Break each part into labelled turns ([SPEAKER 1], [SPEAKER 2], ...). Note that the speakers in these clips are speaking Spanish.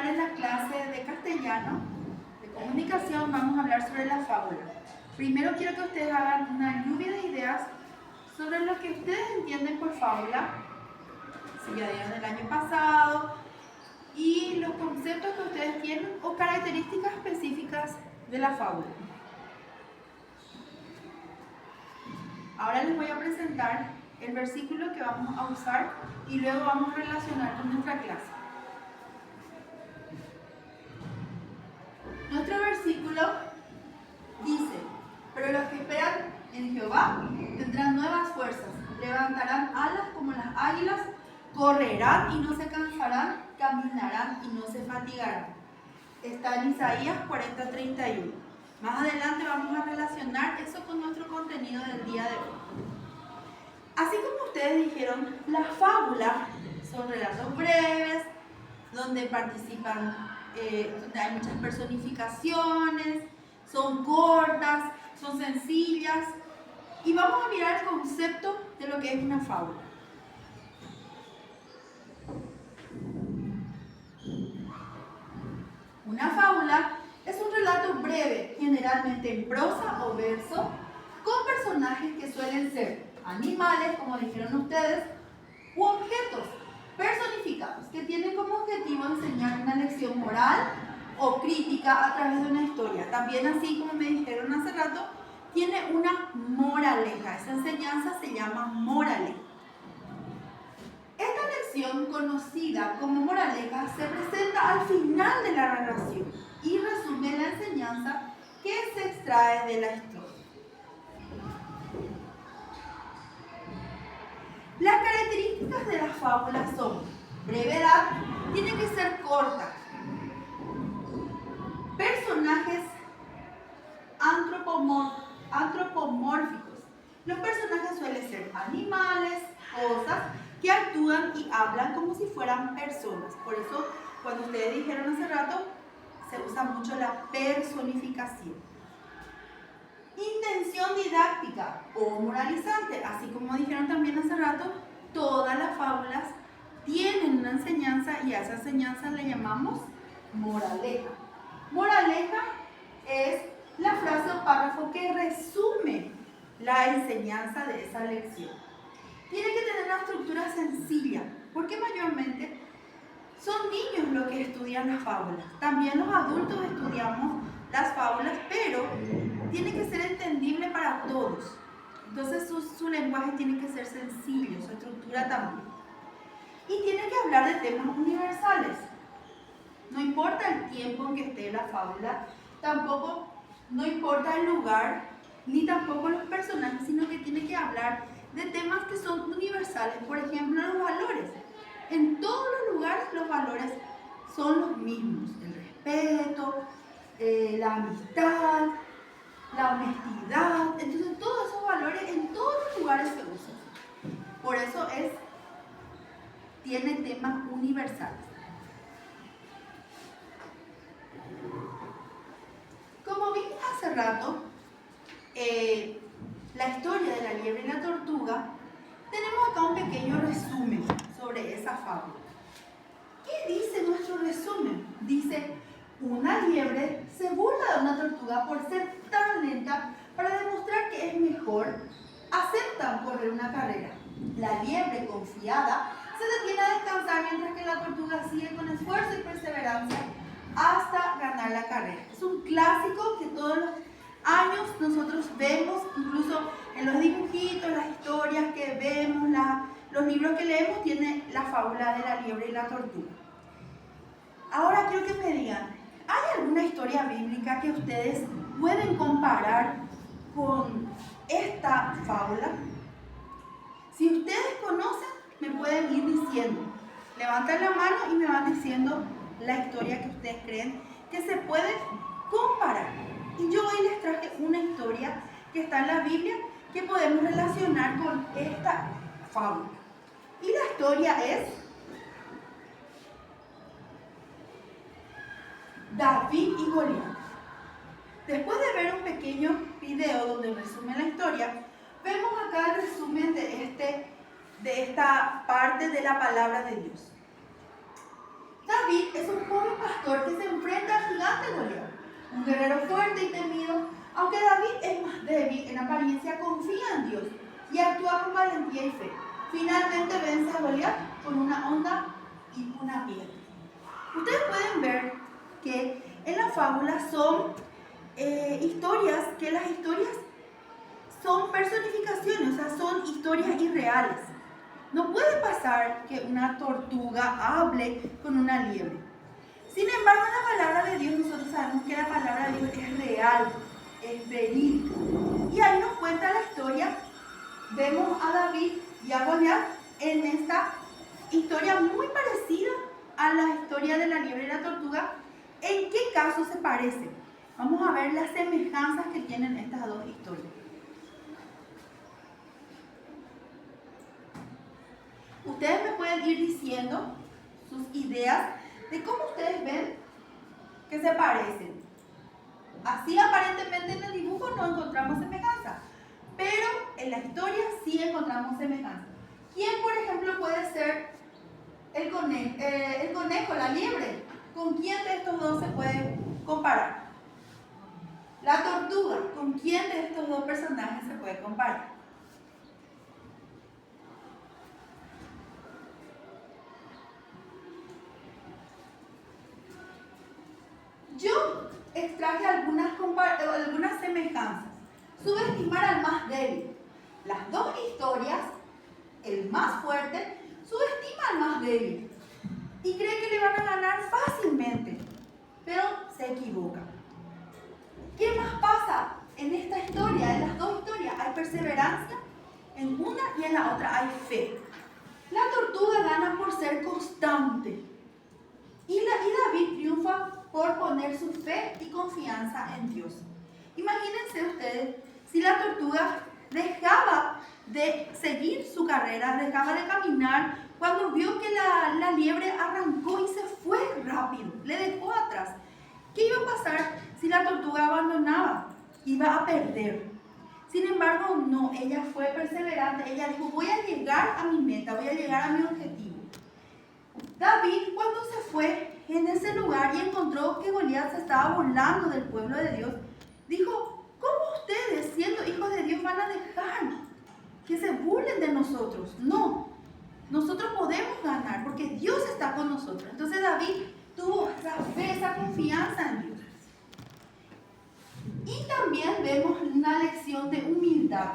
[SPEAKER 1] hablar en la clase de castellano, de comunicación, vamos a hablar sobre la fábula. Primero quiero que ustedes hagan una lluvia de ideas sobre lo que ustedes entienden por fábula, si ya dieron el año pasado, y los conceptos que ustedes tienen o características específicas de la fábula. Ahora les voy a presentar el versículo que vamos a usar y luego vamos a relacionar con nuestra clase. Nuestro versículo dice: pero los que esperan en Jehová tendrán nuevas fuerzas, levantarán alas como las águilas, correrán y no se cansarán, caminarán y no se fatigarán. Está en Isaías 40:31. Más adelante vamos a relacionar eso con nuestro contenido del día de hoy. Así como ustedes dijeron, las fábulas son relatos breves, donde participan, donde hay muchas personificaciones, son cortas, son sencillas, y vamos a mirar el concepto de lo que es una fábula. Una fábula es un relato breve, generalmente en prosa o verso, con personajes que suelen ser animales, como dijeron ustedes, u objetos personificados, que tienen como objetivo enseñar una lección moral o crítica a través de una historia. También, así como me dijeron hace rato, tiene una moraleja. Esa enseñanza se llama moraleja. Esta lección, conocida como moraleja, se presenta al final de la narración y resume la enseñanza que se extrae de la historia. Las características de las fábulas son: brevedad, tiene que ser corta, personajes antropomórficos. Los personajes suelen ser animales, cosas que actúan y hablan como si fueran personas. Por eso, cuando ustedes dijeron hace rato, se usa mucho la personificación. Intención didáctica o moralizante. Así como dijeron también hace rato, todas las fábulas tienen una enseñanza y a esa enseñanza le llamamos moraleja. Moraleja es la frase o párrafo que resume la enseñanza de esa lección. Tiene que tener una estructura sencilla, porque mayormente son niños los que estudian las fábulas. También los adultos estudiamos las fábulas, pero tiene que ser entendible para todos. Entonces su lenguaje tiene que ser sencillo, su estructura también. Y tiene que hablar de temas universales. No importa el tiempo en que esté la fábula, tampoco no importa el lugar, ni tampoco los personajes, sino que tiene que hablar de temas que son universales. Por ejemplo, los valores. En todos los lugares los valores son los mismos: el respeto, la amistad, la honestidad. Entonces todos esos valores en todos los lugares se usan. Por eso tiene temas universales. Como vimos hace rato, la historia de la liebre y la tortuga, tenemos acá un pequeño resumen sobre esa fábula. ¿Qué dice nuestro resumen? Dice: una liebre se burla de una tortuga por ser tan lenta. Para demostrar que es mejor, aceptan correr una carrera. La liebre, confiada, se detiene a descansar mientras que la tortuga sigue con esfuerzo y perseverancia hasta ganar la carrera. Es un clásico que todos los años nosotros vemos, incluso en los dibujitos, las historias que vemos, los libros que leemos, tiene la fábula de la liebre y la tortuga. Ahora quiero que me digan, ¿hay alguna historia bíblica que ustedes pueden comparar con esta fábula? Si ustedes conocen, me pueden ir diciendo. Levantan la mano y me van diciendo la historia que ustedes creen que se puede comparar. Y yo hoy les traje una historia que está en la Biblia que podemos relacionar con esta fábula. Y la historia es David y Goliat. Después de ver un pequeño video donde resume la historia, vemos acá el resumen de esta parte de la palabra de Dios. David es un joven pastor un guerrero fuerte y temido, aunque David es más débil en apariencia, confía en Dios y actúa con valentía y fe. Finalmente vence a Goliat con una honda y una piedra. Ustedes pueden ver que en la fábula son historias, que las historias son personificaciones, o sea, son historias irreales. No puede pasar que una tortuga hable con una liebre. Sin embargo, en la palabra de Dios nosotros sabemos que la palabra de Dios es real, es verídica. Y ahí nos cuenta la historia. Vemos a David y a Goliat en esta historia muy parecida a la historia de la liebre y la tortuga. ¿En qué caso se parecen? Vamos a ver las semejanzas que tienen estas dos historias. Ustedes me pueden ir diciendo sus ideas de cómo ustedes ven que se parecen. Así aparentemente en el dibujo no encontramos semejanza, pero en la historia sí encontramos semejanza. ¿Quién, por ejemplo, puede ser el conejo, la liebre? ¿Con quién de estos dos se puede comparar? La tortuga, ¿con quién de estos dos personajes se puede comparar? Yo extraje algunas semejanzas. Subestimar al más débil. Las dos historias, el más fuerte, subestima al más débil y cree que le van a ganar fácilmente, pero se equivoca. ¿Qué más pasa en esta historia? En las dos historias hay perseverancia, en una y en la otra hay fe. La tortuga gana por ser constante y David triunfa por poner su fe y confianza en Dios. Imagínense ustedes si la tortuga dejaba de seguir su carrera, dejaba de caminar, cuando vio que la liebre arrancó y se fue rápido, le dejó atrás. ¿Qué iba a pasar si la tortuga abandonaba? Iba a perder. Sin embargo, no, ella fue perseverante, ella dijo, voy a llegar a mi meta, voy a llegar a mi objetivo. David, cuando se fue en ese lugar y encontró que Goliat se estaba burlando del pueblo de Dios, dijo, ¿cómo ustedes, siendo hijos de Dios, van a dejar que se burlen de nosotros? No, nosotros podemos ganar porque Dios está con nosotros. Entonces David tuvo esa fe, esa confianza en Dios. Y también vemos una lección de humildad.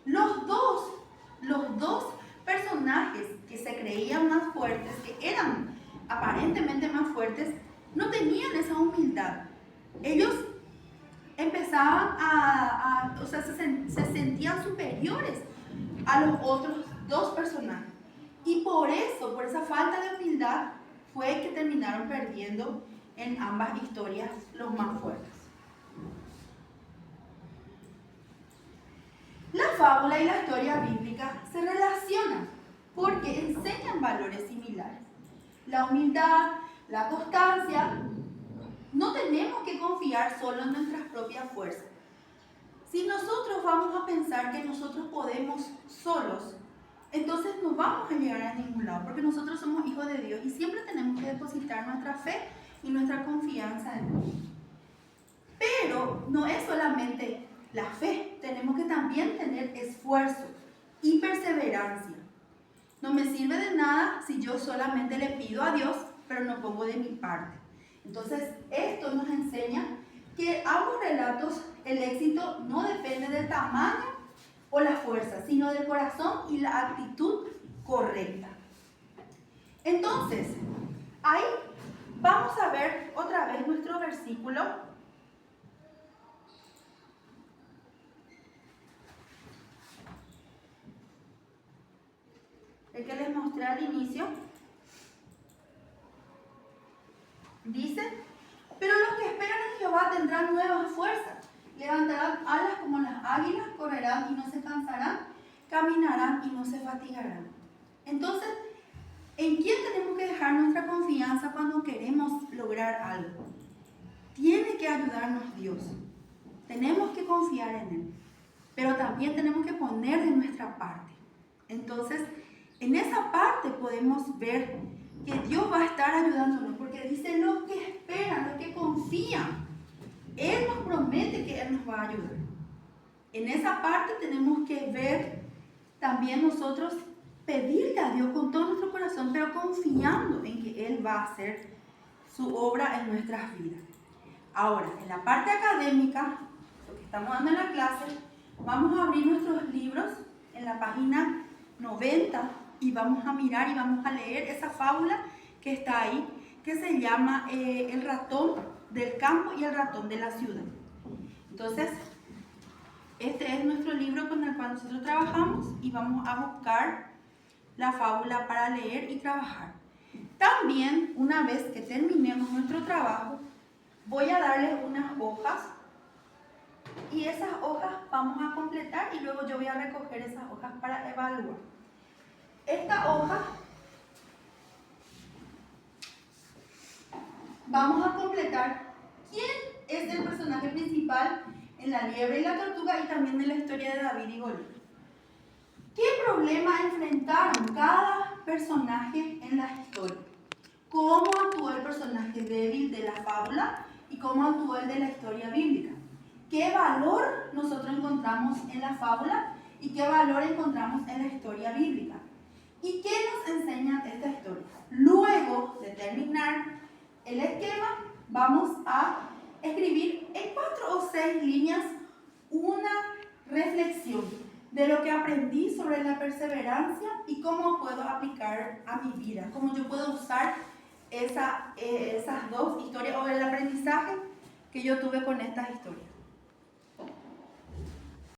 [SPEAKER 1] Los dos personajes que se creían más fuertes, que eran aparentemente más fuertes, no tenían esa humildad. Ellos empezaban se sentían superiores a los otros dos personajes. Y por esa falta de humildad, fue que terminaron perdiendo en ambas historias los más fuertes. La fábula y la historia bíblica se relacionan porque enseñan valores similares. La humildad, la constancia. No tenemos que confiar solo en nuestras propias fuerzas. Si nosotros vamos a pensar que nosotros podemos solos, entonces no vamos a llegar a ningún lado, porque nosotros somos hijos de Dios y siempre tenemos que depositar nuestra fe y nuestra confianza en Dios. Pero no es solamente la fe, tenemos que también tener esfuerzo y perseverancia. No me sirve de nada si yo solamente le pido a Dios, pero no pongo de mi parte. Entonces, esto nos enseña que ambos relatos, el éxito no depende del tamaño o la fuerza, sino del corazón y la actitud correcta. Entonces, ahí vamos a ver otra vez nuestro versículo. El que les mostré al inicio. Dice, pero los que esperan en Jehová tendrán nuevas fuerzas, levantarán alas como las águilas, correrán y no se cansarán, caminarán y no se fatigarán. Entonces, ¿en quién tenemos que dejar nuestra confianza cuando queremos lograr algo? Tiene que ayudarnos Dios. Tenemos que confiar en Él, pero también tenemos que poner de nuestra parte. Entonces, en esa parte podemos ver que Dios va a estar ayudándonos, porque dice los que esperan, los que confían confían. Él nos promete que Él nos va a ayudar. En esa parte tenemos que ver también nosotros pedirle a Dios con todo nuestro corazón, pero confiando en que Él va a hacer su obra en nuestras vidas. Ahora, en la parte académica, lo que estamos dando en la clase, vamos a abrir nuestros libros en la página 90 y vamos a mirar y vamos a leer esa fábula que está ahí, que se llama El ratón del campo y el ratón de la ciudad. Entonces, este es nuestro libro con el cual nosotros trabajamos y vamos a buscar la fábula para leer y trabajar. También, una vez que terminemos nuestro trabajo, voy a darles unas hojas y esas hojas vamos a completar y luego yo voy a recoger esas hojas para evaluar. Esta hoja vamos a completar quién es el personaje principal en La liebre y la tortuga y también en la historia de David y Goliat. ¿Qué problema enfrentaron cada personaje en la historia? ¿Cómo actuó el personaje débil de la fábula y cómo actuó el de la historia bíblica? ¿Qué valor nosotros encontramos en la fábula y qué valor encontramos en la historia bíblica? ¿Y qué nos enseña esta historia? Luego de terminar el esquema, vamos a escribir en 4 o 6 líneas una reflexión de lo que aprendí sobre la perseverancia y cómo puedo aplicar a mi vida, cómo yo puedo usar esas dos historias o el aprendizaje que yo tuve con estas historias.